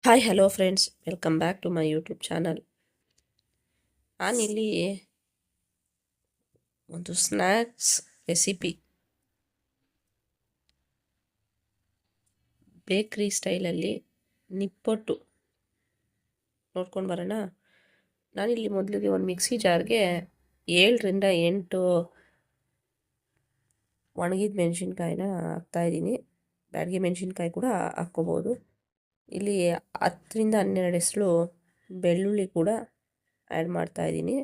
Hi hello friends, welcome back to my YouTube channel. ನಾನಿಲ್ಲಿ ಒಂದು snacks recipe ಬೇಕ್ರಿ ಸ್ಟೈಲಲ್ಲಿ ನಿಪ್ಪಟ್ಟು ನೋಡ್ಕೊಂಡು ಬರೋಣ. ನಾನಿಲ್ಲಿ ಮೊದಲಿಗೆ ಒಂದು ಮಿಕ್ಸಿ ಜಾರ್ಗೆ 7ರಿಂದ 8 ಒಣಗಿದ ಮೆಣಸಿನ್ಕಾಯಿನ ಹಾಕ್ತಾಯಿದ್ದೀನಿ. ಬ್ಯಾಡಗಿ ಮೆಣಸಿನ್ಕಾಯಿ ಕೂಡ ಹಾಕ್ಕೋಬೋದು. ಇಲ್ಲಿ 10ರಿಂದ 12 ಎಸಳು ಬೆಳ್ಳುಳ್ಳಿ ಕೂಡ ಆ್ಯಡ್ ಮಾಡ್ತಾಯಿದ್ದೀನಿ.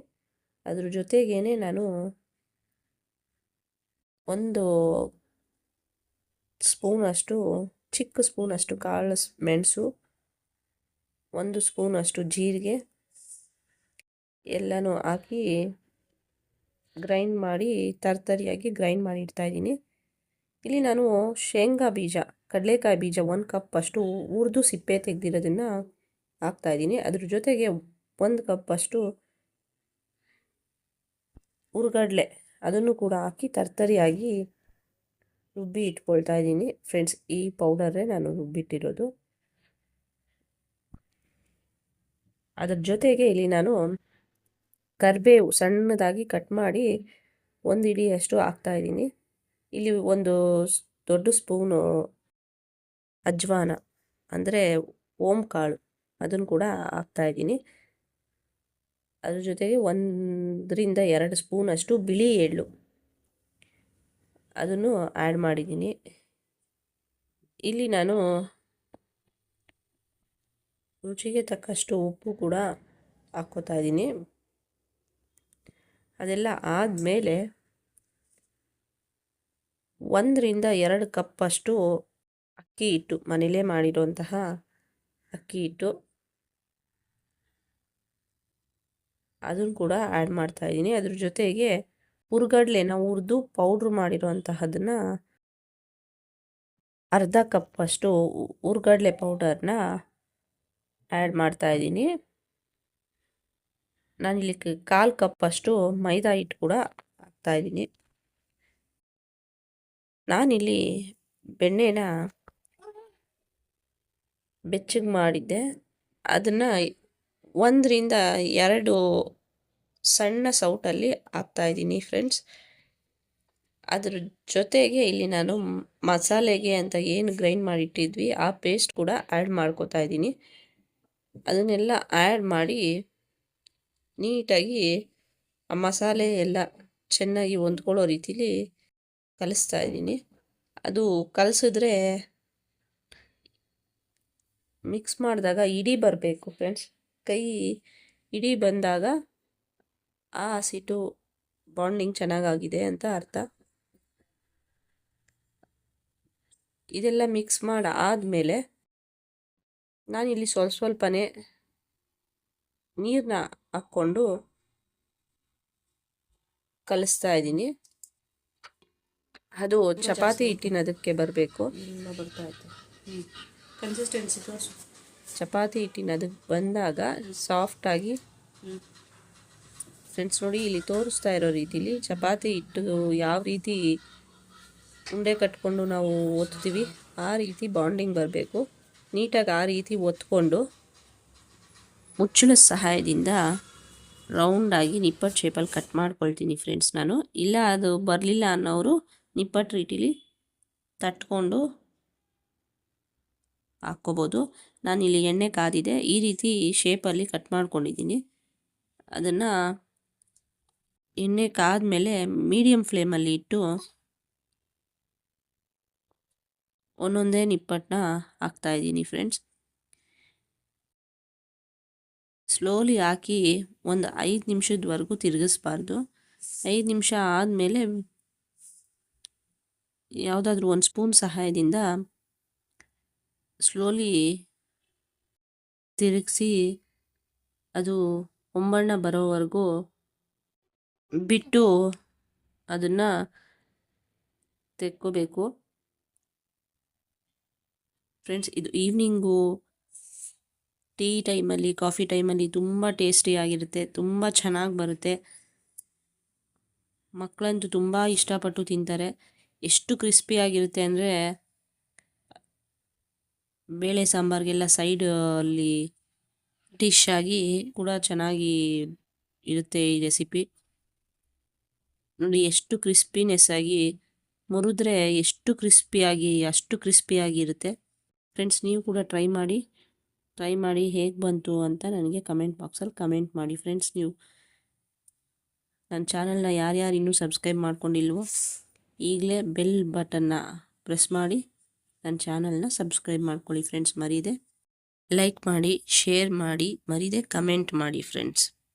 ಅದ್ರ ಜೊತೆಗೇ ನಾನು ಒಂದು ಸ್ಪೂನಷ್ಟು ಚಿಕ್ಕ ಸ್ಪೂನಷ್ಟು ಕಾಳು ಮೆಣಸು, 1 ಸ್ಪೂನಷ್ಟು ಜೀರಿಗೆ ಎಲ್ಲನೂ ಹಾಕಿ ಗ್ರೈಂಡ್ ಮಾಡಿ ತರ್ತರಿಯಾಗಿ ಗ್ರೈಂಡ್ ಮಾಡಿ ಇಡ್ತಾಯಿದ್ದೀನಿ. ಇಲ್ಲಿ ನಾನು ಶೇಂಗಾ ಬೀಜ, ಕಡಲೆಕಾಯಿ ಬೀಜ 1 ಕಪ್ಪಷ್ಟು ಹುರಿದು ಸಿಪ್ಪೆ ತೆಗೆದಿರೋದನ್ನು ಹಾಕ್ತಾಯಿದ್ದೀನಿ. ಅದ್ರ ಜೊತೆಗೆ 1 ಕಪ್ಪಷ್ಟು ಹುರ್ಗಡ್ಲೆ ಅದನ್ನು ಕೂಡ ಹಾಕಿ ತರ್ತರಿಯಾಗಿ ರುಬ್ಬಿ ಇಟ್ಕೊಳ್ತಾ ಇದ್ದೀನಿ. ಫ್ರೆಂಡ್ಸ್, ಈ ಪೌಡರೇ ನಾನು ರುಬ್ಬಿಟ್ಟಿರೋದು. ಅದ್ರ ಜೊತೆಗೆ ಇಲ್ಲಿ ನಾನು ಕರಿಬೇವು ಸಣ್ಣದಾಗಿ ಕಟ್ ಮಾಡಿ 1 ಹಿಡಿಯಷ್ಟು ಹಾಕ್ತಾಯಿದ್ದೀನಿ. ಇಲ್ಲಿ ಒಂದು ದೊಡ್ಡ ಸ್ಪೂನು ಅಜ್ವಾನ ಅಂದರೆ ಓಂ ಕಾಳು ಅದನ್ನು ಕೂಡ ಹಾಕ್ತಾಯಿದ್ದೀನಿ. ಅದ್ರ ಜೊತೆಗೆ 1ರಿಂದ 2 ಸ್ಪೂನಷ್ಟು ಬಿಳಿ ಎಳ್ಳು ಅದನ್ನು ಆ್ಯಡ್ ಮಾಡಿದ್ದೀನಿ. ಇಲ್ಲಿ ನಾನು ರುಚಿಗೆ ತಕ್ಕಷ್ಟು ಉಪ್ಪು ಕೂಡ ಹಾಕ್ಕೋತಾ ಇದ್ದೀನಿ. ಅದೆಲ್ಲ ಆದಮೇಲೆ 1ರಿಂದ 2 ಕಪ್ಪಷ್ಟು ಅಕ್ಕಿ ಹಿಟ್ಟು, ಮನೇಲೇ ಮಾಡಿರೋಂತಹ ಅಕ್ಕಿ ಹಿಟ್ಟು ಅದನ್ನು ಕೂಡ ಆ್ಯಡ್ ಮಾಡ್ತಾಯಿದ್ದೀನಿ. ಅದ್ರ ಜೊತೆಗೆ ಹುರ್ಗಡ್ಲೆನ ಹುರಿದು ಪೌಡ್ರ್ ಮಾಡಿರೋಂತಹದನ್ನು ಅರ್ಧ ಕಪ್ಪಷ್ಟು ಹುರ್ಗಡ್ಲೆ ಪೌಡರ್ನ ಆ್ಯಡ್ ಮಾಡ್ತಾಯಿದ್ದೀನಿ. ನಾನಿಲ್ಲಿ 1/4 ಕಪ್ಪಷ್ಟು ಮೈದಾ ಹಿಟ್ಟು ಕೂಡ ಹಾಕ್ತಾಯಿದ್ದೀನಿ. ನಾನಿಲ್ಲಿ ಬೆಣ್ಣೆನ ಬೆಚ್ಚಗೆ ಮಾಡಿದ್ದೆ, ಅದನ್ನು 1ರಿಂದ 2 ಸಣ್ಣ ಸೌಟಲ್ಲಿ ಹಾಕ್ತಾಯಿದ್ದೀನಿ ಫ್ರೆಂಡ್ಸ್. ಅದ್ರ ಜೊತೆಗೆ ಇಲ್ಲಿ ನಾನು ಮಸಾಲೆಗೆ ಅಂತ ಏನು ಗ್ರೈಂಡ್ ಮಾಡಿಟ್ಟಿದ್ವಿ ಆ ಪೇಸ್ಟ್ ಕೂಡ ಆ್ಯಡ್ ಮಾಡ್ಕೋತಾ ಇದ್ದೀನಿ. ಅದನ್ನೆಲ್ಲ ಆ್ಯಡ್ ಮಾಡಿ ನೀಟಾಗಿ ಆ ಮಸಾಲೆ ಎಲ್ಲ ಚೆನ್ನಾಗಿ ಹೊಂದ್ಕೊಳ್ಳೋ ರೀತಿಲಿ ಕಲಿಸ್ತಾ ಇದ್ದೀನಿ. ಅದು ಕಲಿಸಿದ್ರೆ ಮಿಕ್ಸ್ ಮಾಡಿದಾಗ ಇಡೀ ಬರಬೇಕು ಫ್ರೆಂಡ್ಸ್. ಕೈ ಇಡೀ ಬಂದಾಗ ಆ ಹಸಿಟ್ಟು ಬಾಂಡಿಂಗ್ ಚೆನ್ನಾಗಾಗಿದೆ ಅಂತ ಅರ್ಥ. ಇದೆಲ್ಲ ಮಿಕ್ಸ್ ಮಾಡಿ ಆದಮೇಲೆ ನಾನಿಲ್ಲಿ ಸ್ವಲ್ಪನೇ ನೀರನ್ನ ಹಾಕ್ಕೊಂಡು ಕಲಿಸ್ತಾ ಇದ್ದೀನಿ. ಅದು ಚಪಾತಿ ಹಿಟ್ಟಿನದಕ್ಕೆ ಬರಬೇಕು. ಕನ್ಸಿಸ್ಟೆನ್ಸಿ ಚಪಾತಿ ಹಿಟ್ಟಿನದಕ್ಕೆ ಬಂದಾಗ ಸಾಫ್ಟಾಗಿ ಫ್ರೆಂಡ್ಸ್ ನೋಡಿ, ಇಲ್ಲಿ ತೋರಿಸ್ತಾ ಇರೋ ರೀತಿಲಿ ಚಪಾತಿ ಹಿಟ್ಟು ಯಾವ ರೀತಿ ಉಂಡೆ ಕಟ್ಕೊಂಡು ನಾವು ಒತ್ತೀವಿ ಆ ರೀತಿ ಬಾಂಡಿಂಗ್ ಬರಬೇಕು. ನೀಟಾಗಿ ಆ ರೀತಿ ಒತ್ಕೊಂಡು ಮುಚ್ಚಳದ ಸಹಾಯದಿಂದ ರೌಂಡಾಗಿ ನಿಪ್ಪಟ್ಟು ಶೇಪಲ್ಲಿ ಕಟ್ ಮಾಡ್ಕೊಳ್ತೀನಿ ಫ್ರೆಂಡ್ಸ್ ನಾನು. ಇಲ್ಲ ಅದು ಬರಲಿಲ್ಲ ಅನ್ನೋರು ನಿಪ್ಪಟ್ಟು ರೀತಿಲಿ ತಟ್ಕೊಂಡು ಹಾಕ್ಕೋಬೋದು. ನಾನಿಲ್ಲಿ ಎಣ್ಣೆ ಕಾದಿದೆ, ಈ ರೀತಿ ಶೇಪಲ್ಲಿ ಕಟ್ ಮಾಡ್ಕೊಂಡಿದ್ದೀನಿ. ಅದನ್ನು ಎಣ್ಣೆ ಕಾದ್ಮೇಲೆ ಮೀಡಿಯಮ್ ಫ್ಲೇಮಲ್ಲಿ ಇಟ್ಟು ಒಂದೊಂದೇ ನಿಪ್ಪಟ್ಟನ್ನ ಹಾಕ್ತಾಯಿದ್ದೀನಿ ಫ್ರೆಂಡ್ಸ್. ಸ್ಲೋಲಿ ಹಾಕಿ ಒಂದು 5 ನಿಮಿಷದವರೆಗೂ ತಿರುಗಿಸ್ಬಾರ್ದು. 5 ನಿಮಿಷ ಆದಮೇಲೆ ಯಾವುದಾದ್ರೂ ಒಂದು ಸ್ಪೂನ್ ಸಹಾಯದಿಂದ ಸ್ಲೋಲಿ ತಿರುಗಿಸಿ ಅದು ಹೊಂಬಣ್ಣ ಬರೋವರೆಗೂ ಬಿಟ್ಟು ಅದನ್ನು ತೆಕ್ಕೋಬೇಕು ಫ್ರೆಂಡ್ಸ್. ಇದು ಈವ್ನಿಂಗು ಟೀ ಟೈಮಲ್ಲಿ, ಕಾಫಿ ಟೈಮಲ್ಲಿ ತುಂಬ ಟೇಸ್ಟಿಯಾಗಿರುತ್ತೆ, ತುಂಬ ಚೆನ್ನಾಗಿ ಬರುತ್ತೆ. ಮಕ್ಕಳಂತೂ ತುಂಬ ಇಷ್ಟಪಟ್ಟು ತಿಂತಾರೆ. ಎಷ್ಟು ಕ್ರಿಸ್ಪಿಯಾಗಿರುತ್ತೆ ಅಂದರೆ ಬೇಳೆ ಸಾಂಬಾರಿಗೆಲ್ಲ ಸೈಡ್ ಅಲ್ಲಿ ಡಿಶ್ ಆಗಿ ಕೂಡ ಚೆನ್ನಾಗಿ ಇರುತ್ತೆ ಈ ರೆಸಿಪಿ. ನೋಡಿ ಎಷ್ಟು ಕ್ರಿಸ್ಪಿನೆಸ್ ಆಗಿ ಮುರಿದ್ರೆ ಎಷ್ಟು ಕ್ರಿಸ್ಪಿಯಾಗಿ ಅಷ್ಟು ಕ್ರಿಸ್ಪಿಯಾಗಿ ಇರುತ್ತೆ. ಫ್ರೆಂಡ್ಸ್, ನೀವು ಕೂಡ ಟ್ರೈ ಮಾಡಿ ಹೇಗೆ ಬಂತು ಅಂತ ನನಗೆ ಕಮೆಂಟ್ ಬಾಕ್ಸಲ್ಲಿ ಕಮೆಂಟ್ ಮಾಡಿ. ಫ್ರೆಂಡ್ಸ್, ನೀವು ನನ್ನ ಚಾನಲ್ನ ಯಾರ್ಯಾರು ಇನ್ನೂ ಸಬ್ಸ್ಕ್ರೈಬ್ ಮಾಡ್ಕೊಂಡಿಲ್ವೋ ಈಗಲೇ ಬೆಲ್ ಬಟನ್ನ ಪ್ರೆಸ್ ಮಾಡಿ ನನ್ನ ಚಾನಲ್ನ ಸಬ್ಸ್ಕ್ರೈಬ್ ಮಾಡ್ಕೊಳ್ಳಿ ಫ್ರೆಂಡ್ಸ್. ಮರೀದೆ ಲೈಕ್ ಮಾಡಿ, ಶೇರ್ ಮಾಡಿ, ಮರೀದೆ ಕಮೆಂಟ್ ಮಾಡಿ ಫ್ರೆಂಡ್ಸ್.